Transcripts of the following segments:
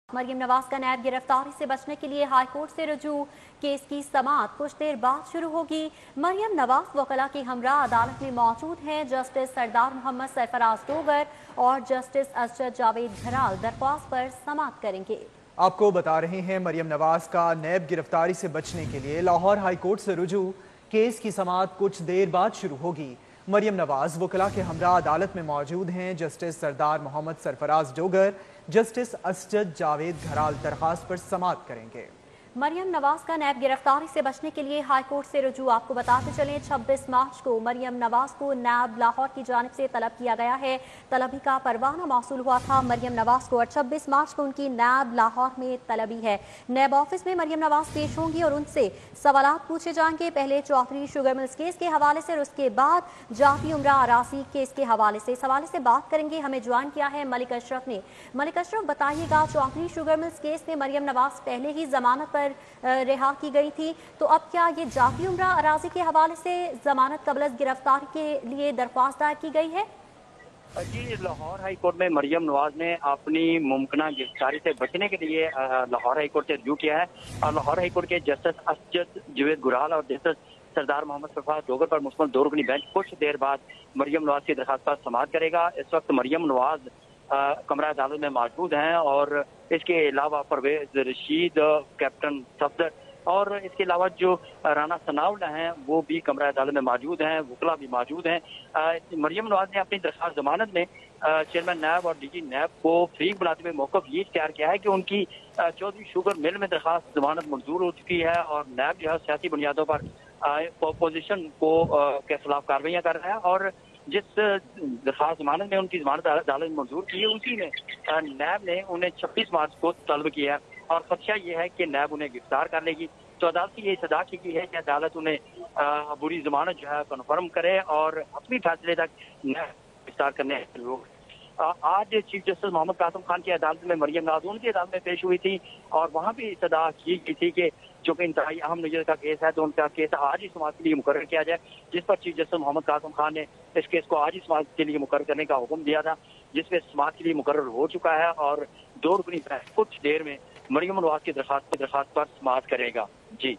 मरियम नवाज का नैब गिरफ्तारी से बचने के लिए हाईकोर्ट से रुजू। केस की समाअत कुछ देर बाद शुरू होगी। मरियम नवाज वकला की हमरा अदालत में मौजूद हैं। जस्टिस सरदार मोहम्मद सरफराज डोगर और जस्टिस असजद जावेद घराल दरख्वास्त पर समाअत करेंगे। आपको बता रहे हैं मरियम नवाज का नैब गिरफ्तारी से बचने के लिए लाहौर हाईकोर्ट से रुजू। केस की समाअत कुछ देर बाद शुरू होगी। मरियम नवाज वकला के हमरा अदालत में मौजूद हैं। जस्टिस सरदार मोहम्मद सरफराज डोगर, जस्टिस असजद जावेद घराल दरख्वास्त पर समाअत करेंगे। मरियम नवाज का नैब गिरफ्तारी से बचने के लिए हाईकोर्ट से रुजू। आपको बताते चलें 26 मार्च को मरियम नवाज को नैब लाहौर की जानिब से तलब किया गया है। तलबी का परवाना मौसूल हुआ था मरियम नवाज को और 26 मार्च को उनकी नैब लाहौर में तलबी है। नैब ऑफिस में मरियम नवाज पेश होंगी और उनसे सवालात पूछे जाएंगे। पहले चौधरी शुगर मिल्स केस के हवाले से और उसके बाद जाती उमरा अराजी केस के हवाले से। इस हवाले से बात करेंगे। हमें ज्वाइन किया है मलिक अशरफ ने। मलिक अशरफ, बताइएगा, चौधरी शुगर मिल्स केस में मरियम नवाज पहले ही जमानत पर रिहा की गई थी, तो अब क्या ये जाती उमरा अराजी के हवाले से जमानत कबल गिरफ्तारी के लिए दरख्वास्त दायर की गई है? जी, लाहौर हाई कोर्ट में मरियम नवाज ने अपनी मुमकिन गिरफ्तारी से बचने के लिए लाहौर हाई कोर्ट से रुजू किया है और लाहौर हाई कोर्ट के जस्टिस असजद जावेद घराल और जस्टिस सरदार मोहम्मद सरफराज डोगर पर मुश्तमिल दो रुकनी बेंच कुछ देर बाद मरियम नवाज की दरख्वास्त पर समाअत करेगा। इस वक्त मरियम नवाज कमरा अदालत में मौजूद हैं और इसके अलावा परवेज रशीद, कैप्टन सफदर और इसके अलावा जो राना सनाउल्लाह हैं वो भी कमरा अदालत में मौजूद हैं, वकला भी मौजूद हैं। मरियम नवाज ने अपनी दरख्वास्त जमानत में चेयरमैन नैब और डीजी नैब को फरीक बुलाते हुए मौक़िफ़ ये इख्तियार किया है कि उनकी चौधरी शुगर मिल में दरख्वास्त जमानत मंजूर हो चुकी है और नैब जो है सियासी बुनियादों पर अपोजिशन को के खिलाफ कार्रवाइयाँ कर रहा है और जिस दरख्वास्त जमानत में उनकी जमानत अदालत में मंजूर की है उसी में नैब ने उन्हें 26 मार्च को तलब किया है और खदशा ये है कि नैब उन्हें गिरफ्तार कर लेगी। तो अदालत की ये सदा की है कि अदालत उन्हें बुरी जमानत जो है कन्फर्म करे और अपनी फैसले तक नैब गिरफ्तार करने के लोग। आज चीफ जस्टिस मोहम्मद कासिम खान की अदालत में मरियम नवाज उनकी अदालत में पेश हुई थी और वहाँ भी सदा की गई थी कि चूंकि इंतहाई अहम नजर का केस है तो उनका केस आज ही समाअत के लिए मुकर्रर किया जाए, जिस पर चीफ जस्टिस मोहम्मद कासिम खान ने इस केस को आज ही समाअत के लिए मुकर्रर करने का हुक्म दिया था, जिसमें समाअत के लिए मुकर्रर हो चुका है और दो रुकनी बेंच कुछ देर में मरियम नवाज की दरख्वास्त पर समाअत करेगा। जी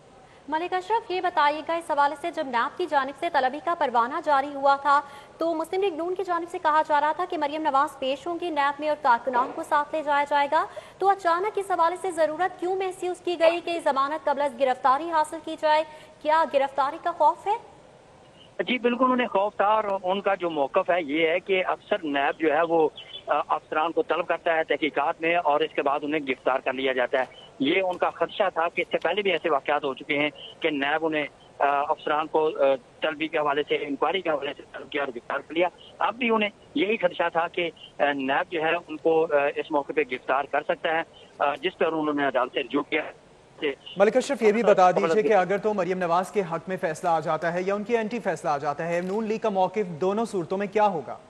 मलिक अशरफ, ये बताइएगा, इस हवाले से जब नैब की जानिब से तलबी का परवाना जारी हुआ था तो मुस्लिम लीग नून की जानिब से कहा जा रहा था कि मरियम नवाज पेश होंगी नैब में और कारकुनान को साथ ले जाया जाएगा, तो अचानक इस हवाले से जरूरत क्यों महसूस की गई कि जमानत कबल गिरफ्तारी हासिल की जाए? क्या गिरफ्तारी का खौफ है? जी बिल्कुल, उन्हें खौफ था और उनका जो मौक़िफ़ है ये है कि अक्सर नैब जो है वो अफसरान को तलब करता है तहकीकात में और इसके बाद उन्हें गिरफ्तार कर लिया जाता है। ये उनका खदशा था कि इससे पहले भी ऐसे वाक़यात हो चुके हैं कि नैब उन्हें अफसरान को तलबी के हवाले से, इंक्वायरी के हवाले से तलब किया और गिरफ्तार कर लिया। अब भी उन्हें यही खदशा था कि नैब जो है उनको इस मौके पर गिरफ्तार कर सकता है, जिस पर उन्होंने अदालत से रुजू किया। मलिक अशरफ, ये भी बता दीजिए कि अगर तो मरियम नवाज के हक में फैसला आ जाता है या उनकी एंटी फैसला आ जाता है, नून लीग का मौक़िफ़ दोनों सूरतों में क्या होगा?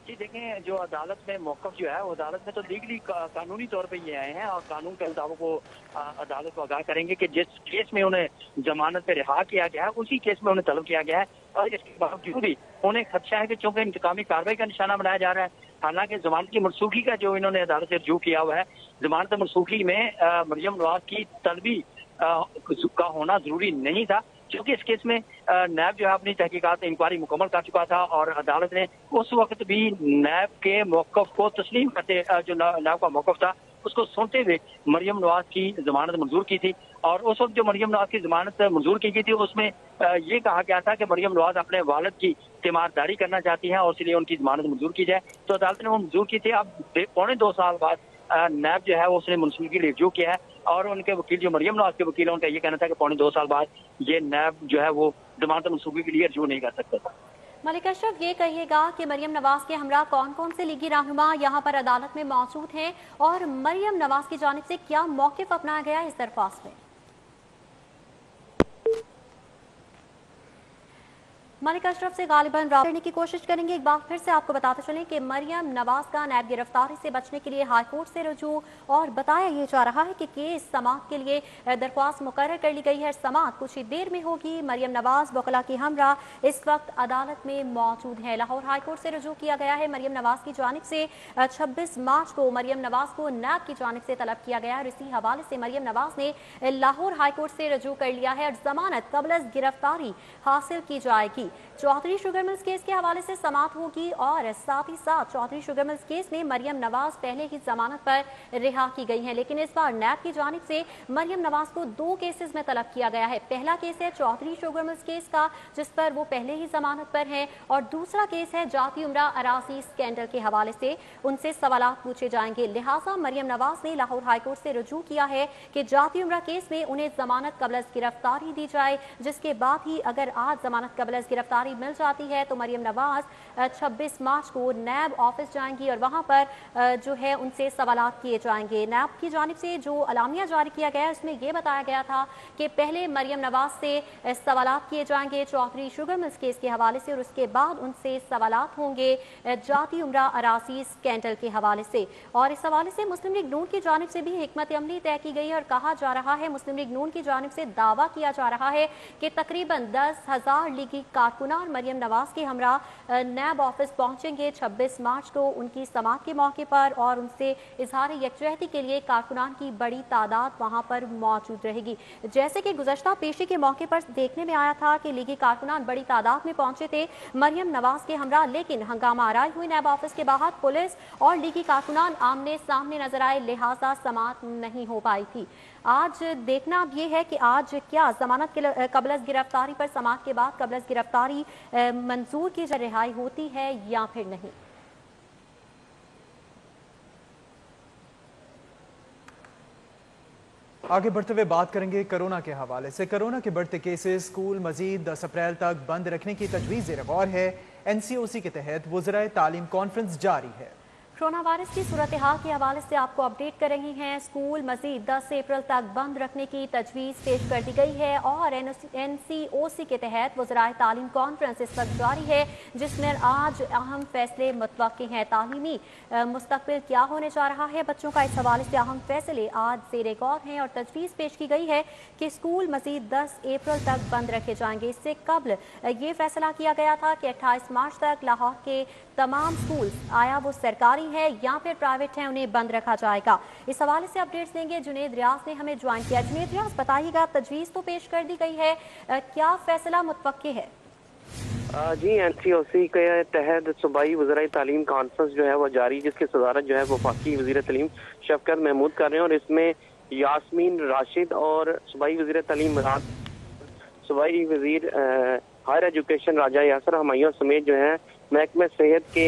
जी देखें, जो अदालत में मौक़िफ़ जो है वो अदालत में तो लीगली कानूनी तौर पे ये आए हैं और कानून के मुताबिक वो अदालत को आगाह करेंगे कि जिस केस में उन्हें जमानत पे रिहा किया गया है उसी केस में उन्हें तलब किया गया है और इसके बावजूद भी उन्हें खदशा है कि चूंकि इंतकामी कार्रवाई का निशाना बनाया जा रहा है। हालांकि जमानत की मनसूखी का जो इन्होंने अदालत से रुजू किया हुआ है, जमानत मनसूखी में मरियम नवाज की तलबी का होना जरूरी नहीं था, क्योंकि इस केस में नैब जो है अपनी तहकीकात इंक्वायरी मुकम्मल कर चुका था और अदालत ने उस वक्त भी नैब के मौक़िफ़ को तस्लीम करते, जो नैब का मौक़िफ़ था उसको सुनते हुए मरियम नवाज की जमानत मंजूर की थी और उस वक्त जो मरियम नवाज की जमानत मंजूर की गई थी उसमें ये कहा गया था कि मरियम नवाज अपने वालिद की तीमारदारी करना चाहती हैं और इसलिए उनकी जमानत मंजूर की जाए, तो अदालत ने वो मंजूर की थी। अब पौने 2 साल बाद नैब जो है वो उसने मनसूखी रिव्यू किया है और उनके वकील जो मरियम नवाज के वकील है उनका ये कहना था कि पौने 2 साल बाद ये नैब जो है वो जमानत मनसूखी के लिए रिव्यू नहीं कर सकता था। मलिक अशरफ, ये कहिएगा कि मरियम नवाज के हमरा कौन कौन से लीगी रहनुमा यहाँ पर अदालत में मौजूद हैं और मरियम नवाज की जानिब से क्या मौक़िफ़ अपनाया गया इस दरख्वास्त में? मलिक अशरफ से गालिबन राब्ता करने की कोशिश करेंगे। एक बार फिर से आपको बताते चलें कि मरियम नवाज का नैब गिरफ्तारी से बचने के लिए हाईकोर्ट से रुजू, और बताया ये जा रहा है कि केस समाअत के लिए दरख्वास्त मुकर्रर कर ली गई है। समाअत कुछ ही देर में होगी। मरियम नवाज वकला की हमरा इस वक्त अदालत में मौजूद है। लाहौर हाईकोर्ट से रुजू किया गया है। मरियम नवाज की जानिब से 26 मार्च को मरियम नवाज को नैब की जानिब से तलब किया गया है। इसी हवाले से मरियम नवाज ने लाहौर हाईकोर्ट से रुजू कर लिया है और जमानत कबल गिरफ्तारी हासिल की जाएगी। चौधरी शुगर मिल्स केस के हवाले से समाअत होगी और साथ ही साथ चौधरी शुगर मिल्स केस में मरियम नवाज पहले ही जमानत पर रिहा की गई है, लेकिन इस बार नैब की जानिब से मरियम नवाज को 2 केसेस में तलब किया गया है। पहला केस है चौधरी शुगर मिल्स केस का, जिस पर वो पहले ही जमानत पर है, और दूसरा केस है जाती उमरा अराजी स्कैंडल के हवाले से उनसे सवालात पूछे जाएंगे। लिहाजा मरियम नवाज ने लाहौर हाईकोर्ट से रुजू किया है कि जाती उमरा केस में उन्हें जमानत कबल गिरफ्तारी दी जाए, जिसके बाद ही अगर आज जमानत कबल गिरफ्तारी मिल जाती है तो मरियम नवाज 26 मार्च को नैब ऑफिस जाएंगी और वहां पर जो है उनसे सवालात किए जाएंगे। नैब की जानिब से जो अलामिया जारी किया गया है उसमें यह बताया गया था कि पहले मरियम नवाज से सवालात किए जाएंगे चौधरी शुगर मिल्स केस के हवाले से, और उसके बाद उनसे सवालात होंगे जाती उमरा अराजी स्कैंडल के हवाले से। और इस हवाले से मुस्लिम लीग नून की जानिब से भी हिकमत अमली तय की गई है और कहा जा रहा है, मुस्लिम लीग नून की जानिब से दावा किया जा रहा है कि तकरीबन 10,000 लीगी कारकुनान मरियम नवाज के हमरा नैब ऑफिस पहुंचेंगे 26 मार्च को उनकी समाअत के मौके पर, और उनसे इजहार यकजहती के लिए कारकुनान की बड़ी तादाद वहां पर मौजूद रहेगी। जैसे कि गुज़श्ता पेशी के मौके पर देखने में आया था कि लीगी कारकुनान बड़ी तादाद में पहुंचे थे मरियम नवाज के हमरा, लेकिन हंगामा आराई हुई नैब ऑफिस के बाहर पुलिस और लीगी कारकुनान आमने सामने नजर आए, लिहाजा समाअत नहीं हो पाई थी। आज देखना अब ये है कि आज क्या जमानत कबल गिरफ्तारी पर समाअत के बाद कबल गिरफ्तारी मंजूर की रिहाई होती है या फिर नहीं। आगे बढ़ते हुए बात करेंगे कोरोना के हवाले से। कोरोना के बढ़ते केसेस, स्कूल मजीद 10 अप्रैल तक बंद रखने की तजवीज़ ज़ेर गौर है। NCOC के तहत वज़राए तालीम कॉन्फ्रेंस जारी है। कोरोना वायरस की सूरत हाल के हवाले से आपको अपडेट कर रही हैं। स्कूल मजीद 10 अप्रैल तक बंद रखने की तजवीज़ पेश कर दी गई है और NCOC के तहत वज़राए तालीम कॉन्फ्रेंस इस वक्त जारी है, जिसमें आज अहम फैसले मुतवक्की हैं। तालीमी मुस्तकबिल क्या होने जा रहा है बच्चों का, इस हवाले से अहम फैसले आज ज़ेर गौर हैं और तजवीज़ पेश की गई है कि स्कूल मजीद 10 अप्रैल तक बंद रखे जाएंगे। इससे कबल ये फैसला किया गया था कि 28 मार्च तक लाहौर के तमाम स्कूल, आया वो सरकारी है या फिर प्राइवेट है, उन्हें बंद रखा जाएगा। इस हवाले से अपडेट्स देंगे जुनेद रियाज ने हमें ज्वाइन किया। जुनेद रियाज, बताइएगा, तजवीज़ तो पेश कर दी गई है, क्या फैसला मुतवक्की है? जी, NCOC के तहत सूबाई वज़राए तालीम कॉन्फ्रेंस जो है वो जारी, जिसकी सदारत जो है वफाकी वज़ीर तालीम शफकत महमूद कर रहे हैं, और इसमें यास्मीन राशिद और सूबाई वज़ीर तालीम सूबाई वज़ीर हायर एजुकेशन राजा यासर हमायूं समेत जो है महकमे सेहत के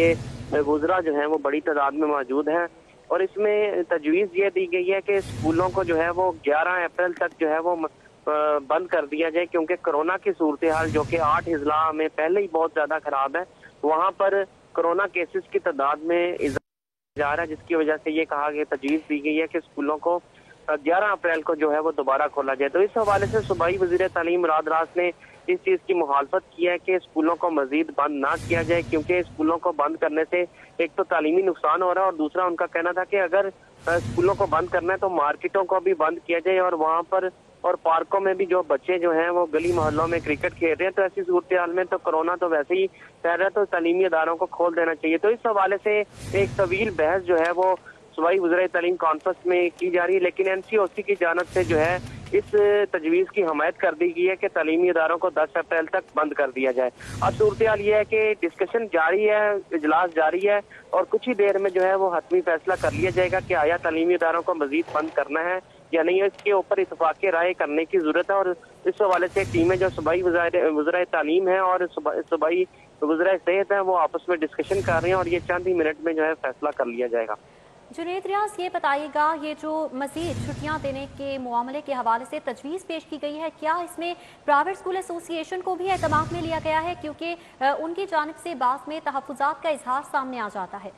वज़रा जो है वो बड़ी तादाद में मौजूद हैं। और इसमें तजवीज़ ये दी गई है कि स्कूलों को जो है वो 11 अप्रैल तक जो है वो बंद कर दिया जाए, क्योंकि कोरोना की सूरत हाल जो कि 8 अजला में पहले ही बहुत ज़्यादा ख़राब है, वहाँ पर कोरोना केसेस की तादाद में इजाफा जा रहा है, जिसकी वजह से ये कहा गया, तजवीज़ दी गई है कि स्कूलों को 11 अप्रैल को जो है वो दोबारा खोला जाए। तो इस हवाले से सूबाई वज़ीर तालीम मुराद रास ने इस चीज़ की मुखालफत की है कि स्कूलों को मजीद बंद ना किया जाए, क्योंकि स्कूलों को बंद करने से एक तो तालीमी नुकसान हो रहा है, और दूसरा उनका कहना था कि अगर स्कूलों को बंद करना है तो मार्केटों को भी बंद किया जाए, और वहाँ पर और पार्कों में भी जो बच्चे जो हैं वो गली मोहल्लों में क्रिकेट खेल रहे हैं, तो ऐसी सूरत हाल में तो कोरोना तो वैसे ही फैल रहा है, तो तालीमी इदारों को खोल देना चाहिए। तो इस हवाले से एक तवील बहस जो है वो सूबाई वज़राए तालीम कॉन्फ्रेंस में की जा रही है, लेकिन NCOC की जानब से जो है इस तजवीज़ की हमायत कर दी गई है कि तालीमी इदारों को 10 अप्रैल तक बंद कर दिया जाए। अब सूरत हाल ये है कि डिस्कशन जारी है, इजलास जारी है, और कुछ ही देर में जो है वो हतमी फैसला कर लिया जाएगा कि आया तालीमी इदारों को मजीद बंद करना है या नहीं है। इसके ऊपर इतफाक़ राय करने की जरूरत है, और इस हवाले से टीमें जो सूबाई वज़राए तालीम है और सूबाई वज़राए सेहत है वो आपस में डिस्कशन कर रहे हैं, और ये चंद ही मिनट में जो है फैसला कर लिया जाएगा। जुनेद रियाज, ये बताइएगा, ये जो मजीद छुट्टियां देने के मामले के हवाले से तजवीज़ पेश की गई है, क्या इसमें प्राइवेट स्कूल एसोसिएशन को भी एतमाद में लिया गया है, क्योंकि उनकी जानिब से बात में तहफ़्फ़ुज़ात का इजहार सामने आ जाता है?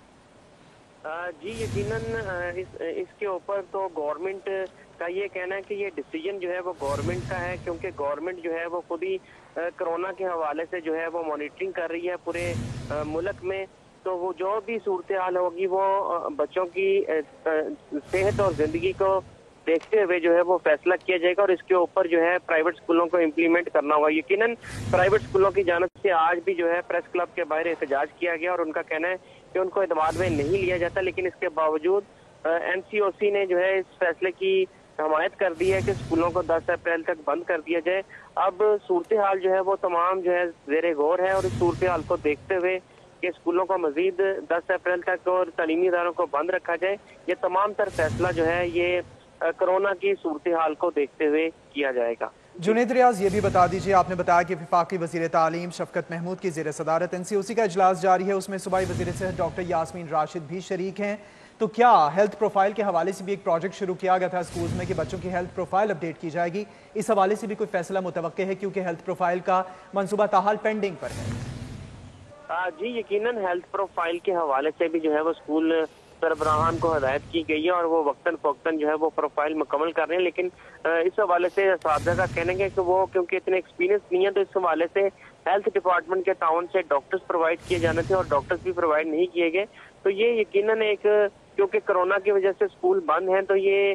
जी यकीनन اس کے اوپر تو گورنمنٹ کا یہ کہنا ہے کہ یہ ڈیسیجن جو ہے وہ گورنمنٹ کا ہے، کیونکہ گورنمنٹ جو ہے وہ خود ہی کرونا کے حوالے سے جو ہے وہ مانیٹرنگ کر رہی ہے پورے ملک میں. تو وہ جو بھی صورتحال ہوگی وہ بچوں کی صحت اور زندگی کو دیکھتے ہوئے جو ہے وہ فیصلہ کیا جائے گا، اور اس کے اوپر جو ہے پرائیویٹ اسکولوں کو امپلیمنٹ کرنا ہوگا. یقیناً پرائیویٹ اسکولوں کی جانب سے آج بھی جو ہے پریس کلب کے باہر احتجاج کیا گیا، اور ان کا کہنا ہے کہ ان کو اعتماد میں نہیں لیا جاتا، لیکن اس کے باوجود این سی او سی نے جو ہے اس فیصلے کی حمایت کر دی ہے کہ اسکولوں کو 10 اپریل تک بند کر دیا جائے. اب صورتحال جو ہے وہ تمام جو ہے زیر غور ہے، اور اس صورتحال کو دیکھتے ہوئے کہ اسکولوں کو مزید 10 اپریل تک اور تعلیمی اداروں کو بند رکھا جائے، یہ تمام تر فیصلہ جو ہے یہ کرونا کی صورتحال کو دیکھتے ہوئے کیا جائے گا. جنید ریاض، یہ بھی بتا دیجئے، آپ نے بتایا کہ وفاقی وزیر تعلیم شفقت محمود کی زیر صدارت این سی او سی کا اجلاس جاری ہے، اس میں صوبائی وزیر صحت ڈاکٹر یاسمین راشد بھی شریک ہیں. تو کیا ہیلتھ پروفائل کے حوالے سے بھی ایک پروجیکٹ شروع کیا گیا تھا اسکولز میں کہ بچوں کی ہیلتھ پروفائل اپڈیٹ کی جائے گی؟ اس حوالے سے بھی کوئی فیصلہ متوقع ہے، کیونکہ ہیلتھ پروفائل کا منصوبہ تاحال پینڈنگ پر ہے؟ جی یقیناً ہیلتھ پروفائل کے حوالے سے بھی جو ہے وہ اسکول سربراہان کو ہدایت کی گئی ہے، اور وہ وقتاً فوقتاً جو ہے وہ پروفائل مکمل کر رہے ہیں. لیکن اس حوالے سے اساتذہ کا کہنا ہے کہ وہ کیونکہ اتنے ایکسپیرینس نہیں ہے، تو اس حوالے سے ہیلتھ ڈپارٹمنٹ کے تعاون سے ڈاکٹرز پرووائڈ کیے جانے تھے، اور ڈاکٹرز بھی پرووائڈ نہیں کیے گئے. تو یہ یقیناً ایک کیونکہ کرونا کی وجہ سے اسکول بند ہیں، تو یہ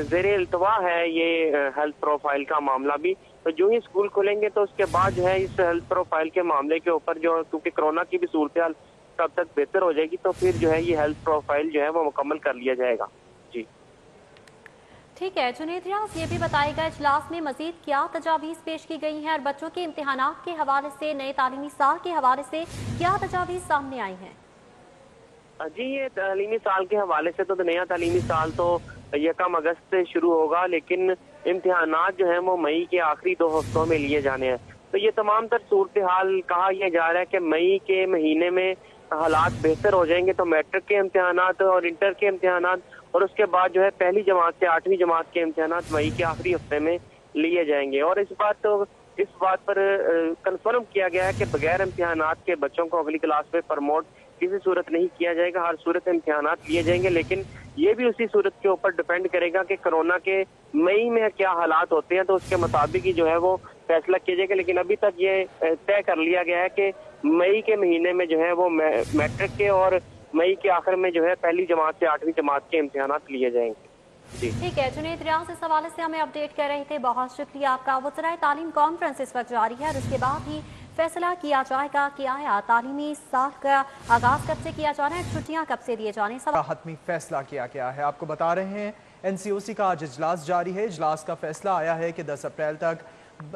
زیر التوا ہے یہ ہیلتھ پروفائل کا معاملہ بھی. تو جو ہی اسکول کھلیں گے تو اس کے بعد جو ہے اس ہیلتھ پروفائل کے معاملے کے اوپر جو کیونکہ کرونا کی بھی صورتحال کب تک بہتر ہو جائے گی، تو پھر جو ہے یہ ہیلتھ پروفائل جو ہے وہ مکمل کر لیا جائے گا. جی ٹھیک ہے جنید ریاض، یہ بھی بتائے گا اجلاس میں مزید کیا تجاویز پیش کی گئی ہیں، اور بچوں کے امتحانات کے حوالے سے نئے تعلیمی سال کے حوالے سے کیا تجاویز سامنے آئی ہیں؟ جی یہ تعلیمی سال کے حوالے سے تو نیا تعلیمی سال تو 1 اگست سے شروع ہوگا، لیکن امتحانات جو ہیں وہ مئی کے آخری 2 ہفتوں میں لیے جانے ہیں. تو یہ تمام تر صورتحال کہا یہ جا رہا ہے کہ مئی کے مہینے میں حالات بہتر ہو جائیں گے تو میٹرک کے امتحانات اور انٹر کے امتحانات، اور اس کے بعد جو ہے پہلی جماعت سے 8ویں جماعت کے امتحانات مئی کے آخری ہفتے میں لیے جائیں گے. اور اس بات پر کنفرم کیا گیا ہے کہ بغیر امتحانات کے بچوں کو اگلی کلاس میں پروموٹ کسی صورت نہیں کیا جائے گا. ہر صورت امتحانات لیے جائیں گے، لیکن یہ بھی اسی صورت کے اوپر ڈیپینڈ کرے گا کہ کرونا کے مئی میں کیا حالات ہوتے ہیں، تو اس کے مطابق ہی جو ہے وہ فیصلہ کیا جائے گا. لیکن ابھی تک یہ طے کر لیا گیا ہے کہ مئی کے مہینے میں جو ہے وہ میٹرک کے اور مئی کے آخر میں جو ہے پہلی جماعت سے 8ویں جماعت کے امتحانات لیے جائیں گے. جی ٹھیک ہے جنید ریاض، اس حوالے سے ہمیں اپڈیٹ کر رہے تھے، بہت شکریہ آپ کا. وزرائے تعلیم کانفرنس اس وقت جاری ہے، اور اس کے بعد ہی فیصلہ کیا جائے گا کہ آیا تعلیمی سال کا آغاز کب سے کیا جانا ہے، چھٹیاں کب سے دیے جانے. حتمی فیصلہ کیا گیا ہے، آپ کو بتا رہے ہیں این سی او سی کا آج اجلاس جاری ہے. اجلاس کا فیصلہ آیا ہے کہ 10 اپریل تک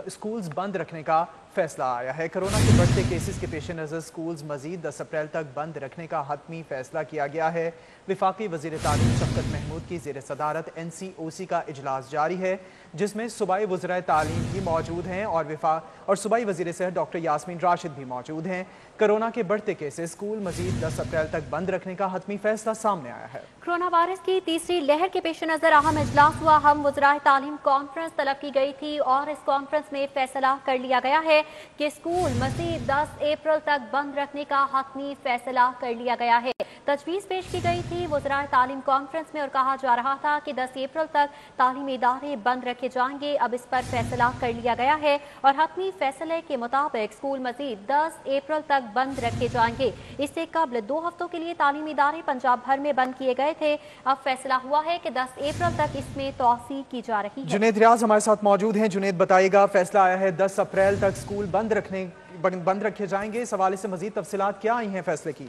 اسکولز بند رکھنے کا فیصلہ آیا ہے. کرونا کے بڑھتے کیسز کے پیش نظر اسکولز مزید 10 اپریل تک بند رکھنے کا حتمی فیصلہ کیا گیا ہے. وفاقی وزیر تعلیم شفقت محمود کی زیر صدارت این سی او سی کا اجلاس جاری ہے، جس میں صوبائی وزرائے تعلیم بھی موجود ہیں اور صوبائی وزیر صحت ڈاکٹر یاسمین راشد بھی موجود ہیں. کرونا کے بڑھتے کیسز اسکول مزید 10 اپریل تک بند رکھنے کا حتمی فیصلہ سامنے آیا ہے. کرونا وائرس کی تیسری لہر کے پیش نظر اہم اجلاس ہوا. ہم وزرائے تعلیم کانفرنس طلب کی گئی تھی، اور اس کانفرنس میں فیصلہ کر لیا گیا ہے کہ اسکول مزید 10 اپریل تک بند رکھنے کا حتمی فیصلہ کر لیا گیا ہے. تجویز پیش کی گئی تھی وزرائے تعلیم کانفرنس میں، اور کہا جا رہا تھا کہ 10 اپریل تک تعلیمی ادارے بند رکھے جائیں گے. اب اس پر فیصلہ کر لیا گیا ہے، اور حتمی فیصلے کے مطابق اسکول مزید 10 اپریل تک بند رکھے جائیں گے. اس سے قبل 2 ہفتوں کے لیے تعلیمی ادارے پنجاب بھر میں بند کیے گئے تھے. اب فیصلہ ہوا ہے کہ 10 اپریل تک اس میں توسیع کی جا رہی ہے. جنید ریاض ہمارے ساتھ موجود ہیں. جنید بتائیے گا، فیصلہ آیا ہے 10 اپریل تک اسکول بند رکھے جائیں گے، اس حوالے سے مزید تفصیلات کیا آئی ہیں فیصلے کی؟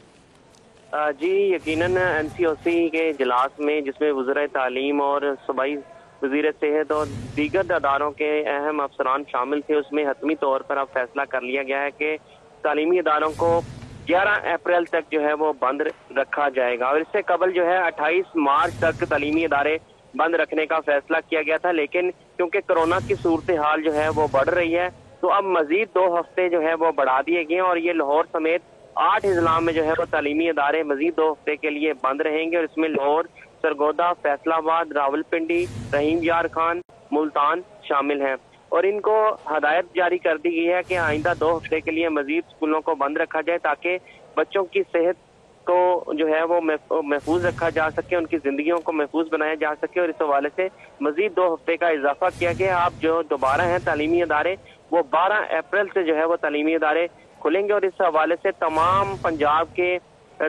جی یقیناً این سی او سی کے اجلاس میں، جس میں وزرائے تعلیم اور صوبائی وزیر صحت اور دیگر اداروں کے اہم افسران شامل تھے، اس میں حتمی طور پر اب فیصلہ کر لیا گیا ہے کہ تعلیمی اداروں کو 11 اپریل تک جو ہے وہ بند رکھا جائے گا. اور اس سے قبل جو ہے 28 مارچ تک تعلیمی ادارے بند رکھنے کا فیصلہ کیا گیا تھا. لیکن کیونکہ کرونا کی صورتحال جو ہے وہ بڑھ رہی ہے، تو اب مزید 2 ہفتے جو ہے وہ بڑھا دیے گئے ہیں، اور یہ لاہور سمیت 8 اضلاع میں جو ہے وہ تعلیمی ادارے مزید 2 ہفتے کے لیے بند رہیں گے. اور اس میں لاہور، سرگودا، فیصل آباد، راولپنڈی، رحیم یار خان، ملتان شامل ہیں. اور ان کو ہدایت جاری کر دی گئی ہے کہ آئندہ 2 ہفتے کے لیے مزید اسکولوں کو بند رکھا جائے، تاکہ بچوں کی صحت کو جو ہے وہ محفوظ رکھا جا سکے، ان کی زندگیوں کو محفوظ بنایا جا سکے، اور اس حوالے سے مزید 2 ہفتے کا اضافہ کیا گیا۔ آپ جو دوبارہ ہیں تعلیمی ادارے وہ 12 اپریل سے جو ہے وہ تعلیمی ادارے کھلیں گے، اور اس حوالے سے تمام پنجاب کے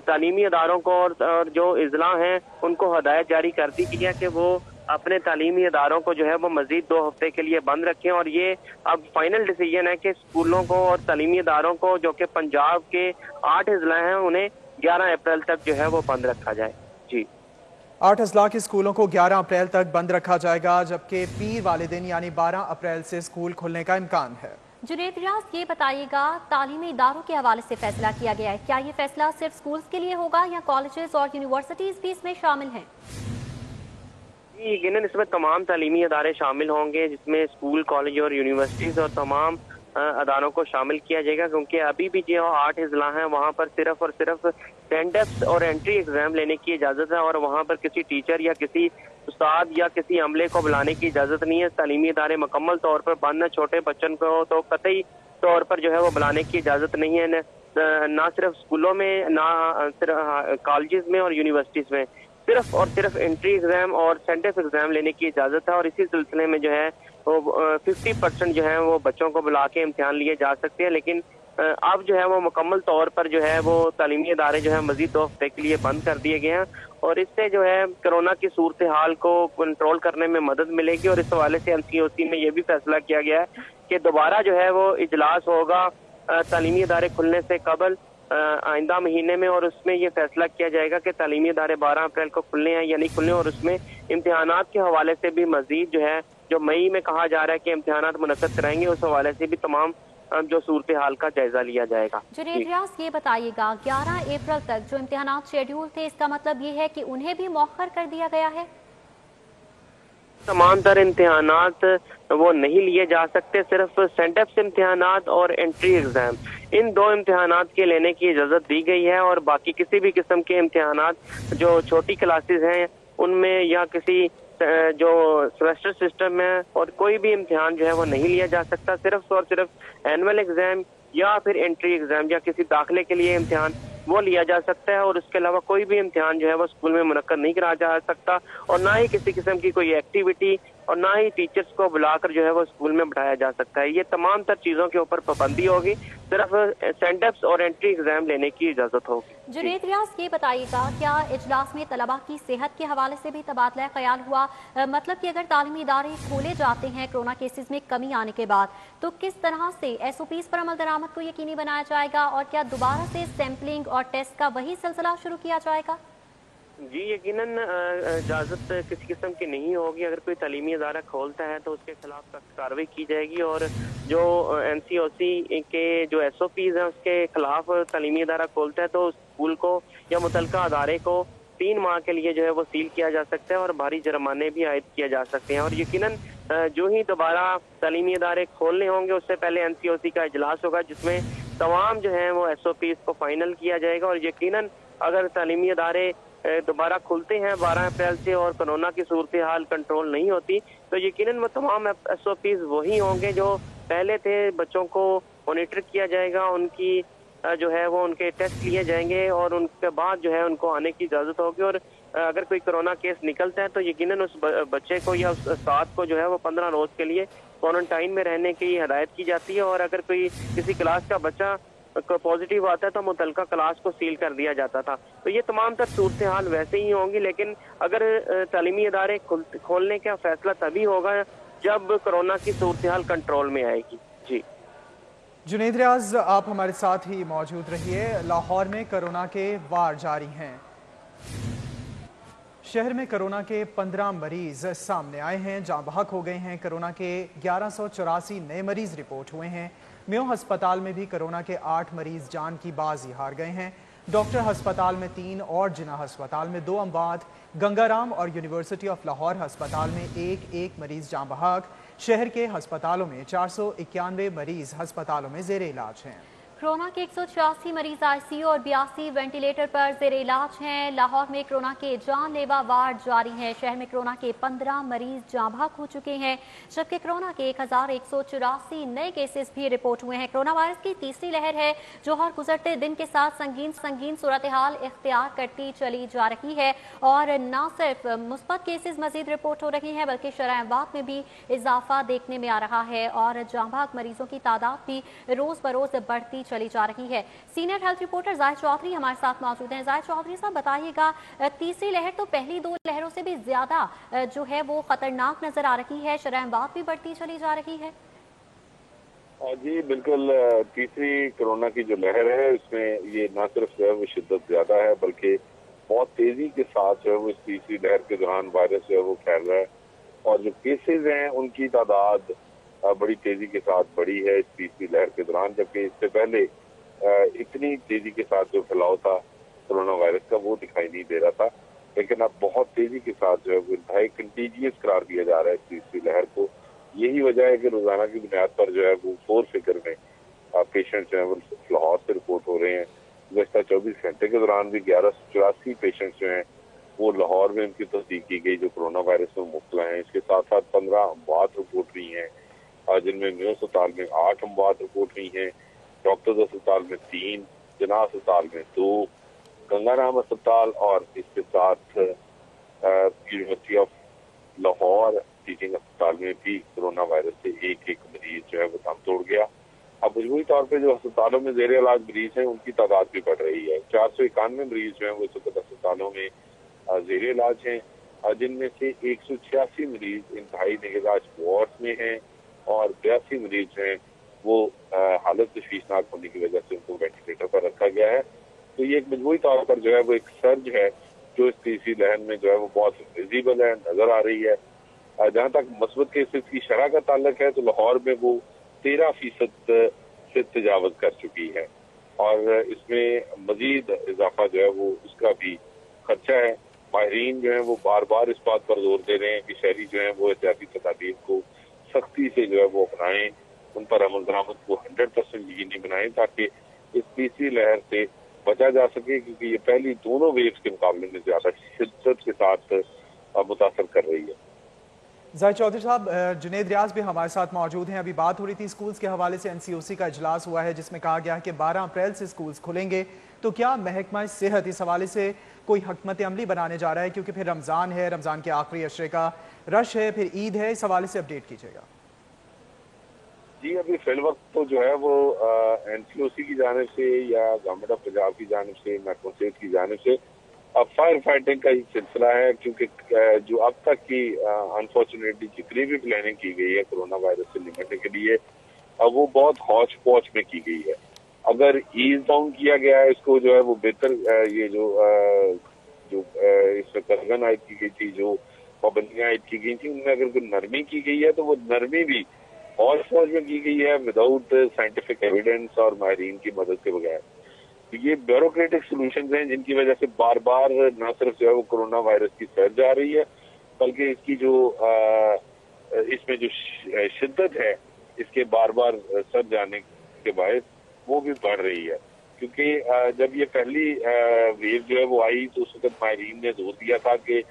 تعلیمی اداروں کو اور جو اضلاع ہیں ان کو ہدایت جاری کر دی گئی ہے کہ وہ اپنے تعلیمی اداروں کو جو ہے وہ مزید 2 ہفتے کے لیے بند رکھیں، اور یہ اب فائنل ڈیسیجن ہے کہ اسکولوں کو اور تعلیمی اداروں کو جو کہ پنجاب کے 8 اضلاع ہیں انہیں 11 اپریل تک جو ہے وہ بند رکھا جائے۔ جی 8 اضلاع کے اسکولوں کو 11 اپریل تک بند رکھا جائے گا، جبکہ پیر والے دن یعنی 12 اپریل سے اسکول کھلنے کا امکان ہے۔ جنید ریاض، یہ بتائیے گا تعلیمی اداروں کے حوالے سے فیصلہ کیا گیا ہے، کیا یہ فیصلہ صرف اسکولز کے لیے ہوگا یا کالجز اور یونیورسٹیز بھی اس میں شامل ہیں؟ یقیناً اس میں تمام تعلیمی ادارے شامل ہوں گے، جس میں اسکول، کالج اور یونیورسٹیز اور تمام اداروں کو شامل کیا جائے گا، کیونکہ ابھی بھی جو 8 اضلاع ہیں وہاں پر صرف اور صرف سینڈ اپس اور انٹری ایگزام لینے کی اجازت ہے، اور وہاں پر کسی ٹیچر یا کسی استاد یا کسی عملے کو بلانے کی اجازت نہیں ہے۔ تعلیمی ادارے مکمل طور پر بند ہیں، چھوٹے بچوں کو تو قطعی طور پر جو ہے وہ بلانے کی اجازت نہیں ہے، نہ صرف اسکولوں میں، نہ صرف کالجز میں اور یونیورسٹیز میں، صرف اور صرف انٹری ایگزام اور سینڈ اپ ایگزام لینے کی اجازت ہے، اور اسی سلسلے میں جو ہے وہ 50% جو ہے وہ بچوں کو بلا کے امتحان لیے جا سکتے ہیں، لیکن اب جو ہے وہ مکمل طور پر جو ہے وہ تعلیمی ادارے جو ہے مزید 2 ہفتے کے لیے بند کر دیے گئے ہیں، اور اس سے جو ہے کرونا کی صورتحال کو کنٹرول کرنے میں مدد ملے گی، اور اس حوالے سے NCOC میں یہ بھی فیصلہ کیا گیا ہے کہ دوبارہ جو ہے وہ اجلاس ہوگا تعلیمی ادارے کھلنے سے قبل آئندہ مہینے میں، اور اس میں یہ فیصلہ کیا جائے گا کہ تعلیمی ادارے 12 اپریل کو کھلنے ہیں یا نہیں کھلنے، اور اس میں امتحانات کے حوالے سے بھی مزید جو ہے جو مئی میں کہا جا رہا ہے کہ امتحانات منعقد کرائیں گے، اس حوالے سے بھی تمام جو صورتحال کا جائزہ لیا جائے گا۔ جنید ریاض، یہ بتائیے گا 11 اپریل تک جو امتحانات شیڈیول تھے، اس کا مطلب یہ ہے کہ انہیں بھی مؤخر کر دیا گیا ہے؟ تمام تر امتحانات وہ نہیں لیے جا سکتے، صرف سینڈ اپس امتحانات اور انٹری ایگزام، ان 2 امتحانات کے لینے کی اجازت دی گئی ہے، اور باقی کسی بھی قسم کے امتحانات جو چھوٹی کلاسز ہیں ان میں یا کسی جو سیمسٹر سسٹم ہے اور کوئی بھی امتحان جو ہے وہ نہیں لیا جا سکتا، صرف اور صرف اینول ایگزام یا پھر انٹری ایگزام یا کسی داخلے کے لیے امتحان وہ لیا جا سکتا ہے، اور اس کے علاوہ کوئی بھی امتحان جو ہے وہ اسکول میں منعقد نہیں کرا جا سکتا، اور نہ ہی کسی قسم کی کوئی ایکٹیویٹی اور نہ ہی ٹیچرز کو بلا کر جو ہے وہ اسکول میں بٹھایا جا سکتا ہے۔ یہ تمام تر چیزوں کے اوپر پابندی ہوگی، صرف سینڈ اپس اور انٹری ایگزام لینے کی اجازت ہوگی۔ جنید ریاض، یہ بتائیے گا کیا اجلاس میں طلباء کی صحت کے حوالے سے بھی تبادلہ خیال ہوا؟ مطلب کہ اگر تعلیمی ادارے کھولے جاتے ہیں کرونا کیسز میں کمی آنے کے بعد، تو کس طرح سے SOPs پر عمل درآمد کو یقینی بنایا جائے گا، اور کیا دوبارہ سے سیمپلنگ اور ٹیسٹ کا وہی سلسلہ شروع کیا جائے گا؟ جی یقیناً اجازت کسی قسم کی نہیں ہوگی، اگر کوئی تعلیمی ادارہ کھولتا ہے تو اس کے خلاف سخت کارروائی کی جائے گی، اور جو NCOC کے جو SOPs ہیں اس کے خلاف تعلیمی ادارہ کھولتا ہے تو اسکول کو یا متعلقہ ادارے کو 3 ماہ کے لیے جو ہے وہ سیل کیا جا سکتا ہے، اور بھاری جرمانے بھی عائد کیا جا سکتے ہیں، اور یقیناً جو ہی دوبارہ تعلیمی ادارے کھولنے ہوں گے اس سے پہلے NCOC کا اجلاس ہوگا، جس میں تمام جو ہیں وہ SOPs کو فائنل کیا جائے گا، اور یقیناً اگر تعلیمی ادارے دوبارہ کھلتے ہیں 12 اپریل سے اور کورونا کی صورتحال کنٹرول نہیں ہوتی تو یقیناً وہ تمام SOPs وہی ہوں گے جو پہلے تھے، بچوں کو مانیٹر کیا جائے گا، ان کی جو ہے وہ ان کے ٹیسٹ لیے جائیں گے، اور ان کے بعد جو ہے ان کو آنے کی اجازت ہوگی، اور اگر کوئی کورونا کیس نکلتا ہے تو یقیناً اس بچے کو یا اس استاد کو جو ہے وہ 15 روز کے لیے کوارنٹائن میں رہنے کی ہدایت کی جاتی ہے، اور اگر کوئی کسی کلاس کا بچہ پازیٹیو آتا ہے تو متعلقہ کلاس کو سیل کر دیا جاتا تھا۔ تو یہ تمام تر صورتحال ویسے ہی ہوں گی، لیکن اگر تعلیمی ادارے کھولنے کا فیصلہ تبھی ہوگا جب کورونا کی صورتحال کنٹرول میں آئے گی۔ جی جنید ریاض، آپ ہمارے ساتھ ہی موجود رہیے۔ لاہور میں کورونا کے وار جاری ہیں، شہر میں کورونا کے 15 مریض سامنے آئے ہیں، جاں بحق ہو گئے ہیں۔ کورونا کے 1184 نئے مریض رپورٹ ہوئے ہیں۔ میو ہسپتال میں بھی کورونا کے 8 مریض جان کی بازی ہار گئے ہیں۔ ڈاکٹر ہسپتال میں 3 اور جناح ہسپتال میں 2 اموات، گنگا رام اور یونیورسٹی آف لاہور ہسپتال میں ایک مریض جاں بحق۔ شہر کے ہسپتالوں میں 491 مریض ہسپتالوں میں زیر علاج ہیں۔ कोरोना के 186 मरीज आईसीयू और 82 वेंटिलेटर पर जेर इलाज हैं। लाहौर में कोरोना के जानलेवा वार्ड जारी हैं। शहर में कोरोना के 15 मरीज जाँ भाग हो चुके हैं, जबकि कोरोना के 1184 नए केसेस भी रिपोर्ट हुए हैं। कोरोना वायरस की तीसरी लहर है जो हर गुजरते दिन के साथ संगीन सूरत हाल इख्तियार करती चली जा रही है और न सिर्फ मुस्बत केसेस मजीद रिपोर्ट हो रही हैं बल्कि शरह वाक़ में भी इजाफा देखने में आ रहा है और जाँ भाग मरीजों की तादाद भी रोज बरोज बढ़ती चली जा रही है। Senior health reporter Zahid Chaudhry हमारे साथ मौजूद हैं। जाहिद चौधरी साहब, बताइएगा, तीसरी लहर तो पहली दो लहरों से भी ज्यादा जो है वो खतरनाक नजर आ रही है, शरह वाक़ भी बढ़ती चली जा रही है। जी बिल्कुल, तीसरी कोरोना की जो लहर है उसमें ये न सिर्फ जो है वो शिद्दत ज्यादा है बल्कि बहुत तेजी के साथ जो है वो इस तीसरी लहर के दौरान वायरस जो है वो फैल रहा है और जो केसेज हैं उनकी तादाद बड़ी तेजी के साथ बढ़ी है इस तीसरी लहर के दौरान, जबकि इससे पहले इतनी तेजी के साथ जो फैलाव था कोरोना वायरस का वो दिखाई नहीं दे रहा था, लेकिन अब बहुत तेजी के साथ जो है वो इंतहाई कंटीजियस करार दिया जा रहा है इस तीसरी लहर को। यही वजह है कि रोजाना की बुनियाद पर जो है वो 4 फिगर में पेशेंट जो है वो लाहौर से रिपोर्ट हो रहे हैं। गुज़श्ता 24 घंटे के दौरान भी 1184 पेशेंट जो हैं वो लाहौर में उनकी तस्दीक की गई जो कोरोना वायरस में मुब्तला हैं। इसके साथ साथ 15 अमवात रिपोर्ट हुई हैं, जिनमें मेयो अस्पताल में 8 अमवात रिपोर्ट हुई हैं, डॉक्टर्स अस्पताल में 3, जना अस्पताल में 2, गंगाराम अस्पताल और इसके साथ यूनिवर्सिटी ऑफ लाहौर टीचिंग अस्पताल में भी कोरोना वायरस से एक मरीज जो है वो दम तोड़ गया। अब मजबूरी तौर पे जो अस्पतालों में जेर इलाज मरीज हैं उनकी तादाद भी बढ़ रही है। 491 मरीज जो है वो इस वक्त अस्पतालों में जेर इलाज हैं, जिनमें से 186 मरीज इंतहाई निगहदाश्त वार्ड में हैं और 82 मरीज जो हैं वो हालत तशवीशनाक होने की वजह से उनको वेंटिलेटर पर रखा गया है। तो ये एक मजबूरी तौर पर जो है वो एक सर्ज है जो इस तीसरी लहर में जो है वो बहुत विजिबल है, नजर आ रही है। जहाँ तक मस्बत केसेस की शरह का ताल्लुक है तो लाहौर में वो 13% से तजावज कर चुकी है और इसमें मजीद इजाफा जो है वो उसका भी खर्चा है। माहिरीन जो है वो बार बार इस बात पर जोर दे रहे हैं कि शहरी जो है वो एहतियाती तदाबीर को सख्ती से जो है वो अपनाएं, उन पर अमल दरामद को 100% यकीनी बनाएं ताकि इस तीसरी लहर से बचा जा सके, क्योंकि ये पहली दोनों वेव्स के मुकाबले में ज्यादा शिद्दत के साथ मुतासर कर रही है। जाहिद चौधरी साहब, जुनेद रियाज भी हमारे साथ मौजूद हैं। अभी बात हो रही थी स्कूल्स के हवाले से, NCOC का इजलास हुआ है जिसमें कहा गया है कि 12 अप्रैल से स्कूल्स खुलेंगे। तो क्या महकमा सेहत इस हवाले से कोई हकमत अमली बनाने जा रहा है, क्योंकि फिर रमज़ान है, रमज़ान के आखिरी अशरे का रश है, फिर ईद है, इस हवाले से अपडेट कीजिएगा। जी अभी फिल वक्त तो जो है वो NCOC की जानिब से या गवर्नमेंट ऑफ पंजाब की जानिब से, महकमा सेहत की जानिब से अब फायर फाइटिंग का ही सिलसिला है, क्योंकि जो अब तक की अनफॉर्चुनेटली जितनी भी प्लानिंग की गई है कोरोना वायरस से निपटने के लिए अब वो बहुत हौच पौच में की गई है। अगर ईज डाउन किया गया है इसको जो है वो बेहतर, ये जो इसमें करगन आयद की गई थी, जो पाबंदियां आयद की गई थी, उनमें अगर कोई नरमी की गई है तो वो नरमी भी हौच पौच में की गई है विदाउट साइंटिफिक एविडेंस और माहिरीन की मदद के बगैर। तो ये ब्यूरोक्रेटिक सोल्यूशन हैं जिनकी वजह से बार बार न सिर्फ जो है वो कोरोना वायरस की सर्ज आ रही है बल्कि इसकी जो इसमें जो शिद्दत है इसके बार बार सर्ज आने के बायस वो भी बढ़ रही है। क्योंकि जब ये पहली वेव जो है वो आई तो उस वक्त माहिरीन ने जोर दिया था कि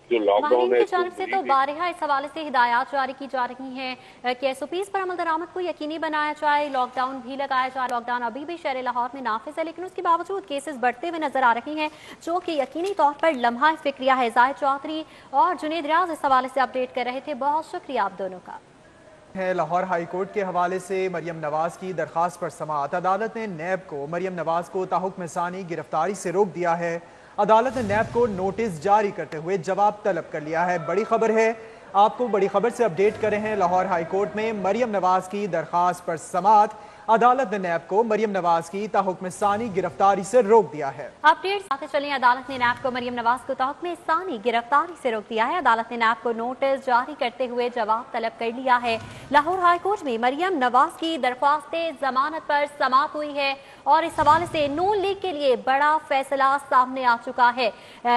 जो लॉकडाउन है से तो बारहा इस हवाले से हिदायत जारी की जा रही हैं कि SOPs पर अमल दरामद को यकीनी बनाया जाए, लॉकडाउन भी लगाया जाए। लॉकडाउन अभी भी शहर लाहौर में नाफिज है, लेकिन उसके बावजूद केसेस बढ़ते हुए नजर आ रही हैं जो कि यकीनी तौर पर लम्हा फिक्रिया है। जाहिद चौधरी और जुनेद रियाज इस हवाले से अपडेट कर रहे थे, बहुत शुक्रिया आप दोनों का। लाहौर हाई कोर्ट के हवाले से मरियम नवाज की दरखास्त पर समाअत। अदालत ने नैब को मरियम नवाज को ताहुक्म सानी गिरफ्तारी से रोक दिया है। अदालत ने नैब को नोटिस जारी करते हुए जवाब तलब कर लिया है। बड़ी खबर है, आपको बड़ी खबर से अपडेट कर रहे हैं। लाहौर हाई कोर्ट में मरियम नवाज की दरखास्त पर समाअत। अदालत ने नैब को मरियम नवाज की ताहुक्म सानी गिरफ्तारी से रोक दिया है। अपडेट साथ चलिए, अदालत ने नैब को मरियम नवाज को ताहुक्म सानी गिरफ्तारी से रोक दिया है। अदालत ने नैब को नोटिस जारी करते हुए जवाब तलब कर लिया है। लाहौर हाई कोर्ट में मरियम नवाज की दरख्वास्त जमानत पर समाअत हुई है और इस हवाले से नून लीग के लिए बड़ा फैसला सामने आ चुका है।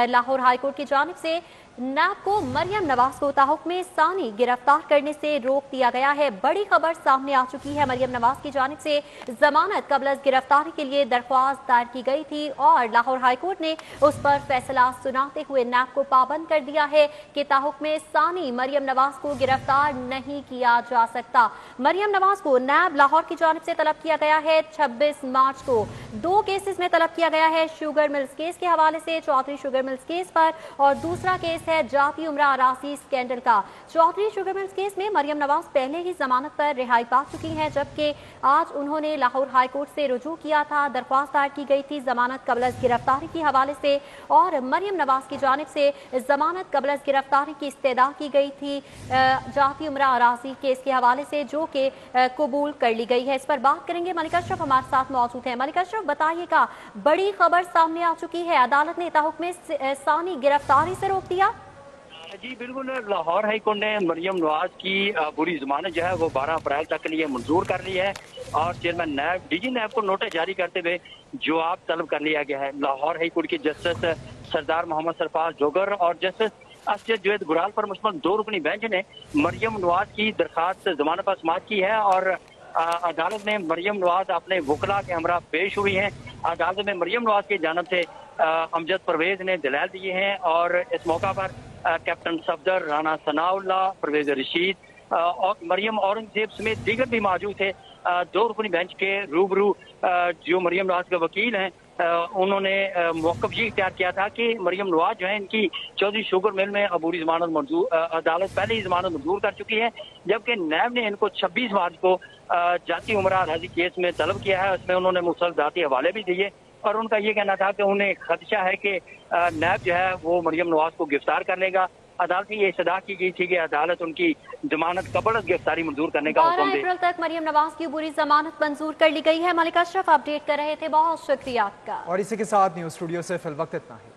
लाहौर हाई कोर्ट की जानिब से नैब को मरियम नवाज को ताहुक्म सानी गिरफ्तार करने से रोक दिया गया है। बड़ी खबर सामने आ चुकी है। मरियम नवाज की जानिब से जमानत कबल गिरफ्तारी के लिए दरख्वास्त दायर की गई थी और लाहौर हाईकोर्ट ने उस पर फैसला सुनाते हुए नैब को पाबंद कर दिया है कि ताहुक्म सानी मरियम नवाज को गिरफ्तार नहीं किया जा सकता। मरियम नवाज को नैब लाहौर की जानिब से तलब किया गया है 26 मार्च को। 2 केसेस में तलब किया गया है, शुगर मिल्स केस के हवाले से चौधरी शुगर मिल्स केस पर, और दूसरा केस है जाती उम्रा अरासी स्कैंडल का। चौधरी शुगर मिल्स केस में मरियम नवाज पहले ही जमानत पर रिहाई पा चुकी हैं, जबकि आज उन्होंने लाहौर हाईकोर्ट से रुजू किया था। दरख्वास्त दायर की गई थी जमानत कबल गिरफ्तारी के हवाले से और मरियम नवाज की जानिब से जमानत कबल गिरफ्तारी की इस्तदा की गई थी जाती उम्रा अरासी केस के हवाले से, जो कि कबूल कर ली गई है। इस पर बात करेंगे। मलिक अशरफ हमारे साथ मौजूद है। मलिक अशरफ, बताइएगा, बड़ी खबर सामने आ चुकी है, अदालत ने ताहुक्म सानी गिरफ्तारी से रोक दिया। जी बिल्कुल, लाहौर हाई कोर्ट ने मरियम नवाज की बुरी जमानत जो है वो 12 अप्रैल तक के लिए मंजूर कर ली है और चेयरमैन नैब डीजी नैब को नोटिस जारी करते हुए जवाब तलब कर लिया गया है। लाहौर हाई कोर्ट के जस्टिस सरदार मोहम्मद सरफराज जोगर और जस्टिस असद जुवैद गुराल पर मुश्तमिल 2 रुकनी बेंच ने मरियम नवाज की दरखास्त जमानत पर समाअत की है और अदालत में मरियम नवाज अपने वकला के हमरा पेश हुई हैं। अदालत में मरियम नवाज की जानब से अमजद परवेज ने दलाल दिए हैं और इस मौका पर कैप्टन सफदर, राना सनाउल्लाह, परवेज रशीद और मरियम औरंगजेब समेत दीगर भी मौजूद थे। 2 रुकनी बेंच के रूबरू जो मरियम नवाज के वकील हैं उन्होंने मौक़िफ़ ये इख्तियार किया था कि मरियम नवाज जो है इनकी चौधरी शुगर मिल में अबूरी जमानत मंजूर, अदालत पहले ही जमानत मंजूर कर चुकी है, जबकि नैब ने इनको 26 मार्च को जाती उमरा अराजी केस में तलब किया है। उसमें उन्होंने मुसलसल जाती हवाले भी दिए और उनका ये कहना था कि उन्हें खदशा है कि नैब जो है वो मरियम नवाज को गिरफ्तार कर लेगा। अदालत में ये सदा की गई थी कि अदालत उनकी जमानत कबल गिरफ्तारी मंजूर करने का हुक्म दे। 12 अप्रैल तक मरियम नवाज की बुरी जमानत मंजूर कर ली गई है। मलिक अशरफ अपडेट कर रहे थे, बहुत शुक्रिया आपका। और इसी के साथ न्यूज़ स्टूडियो से फिल वक्त इतना है।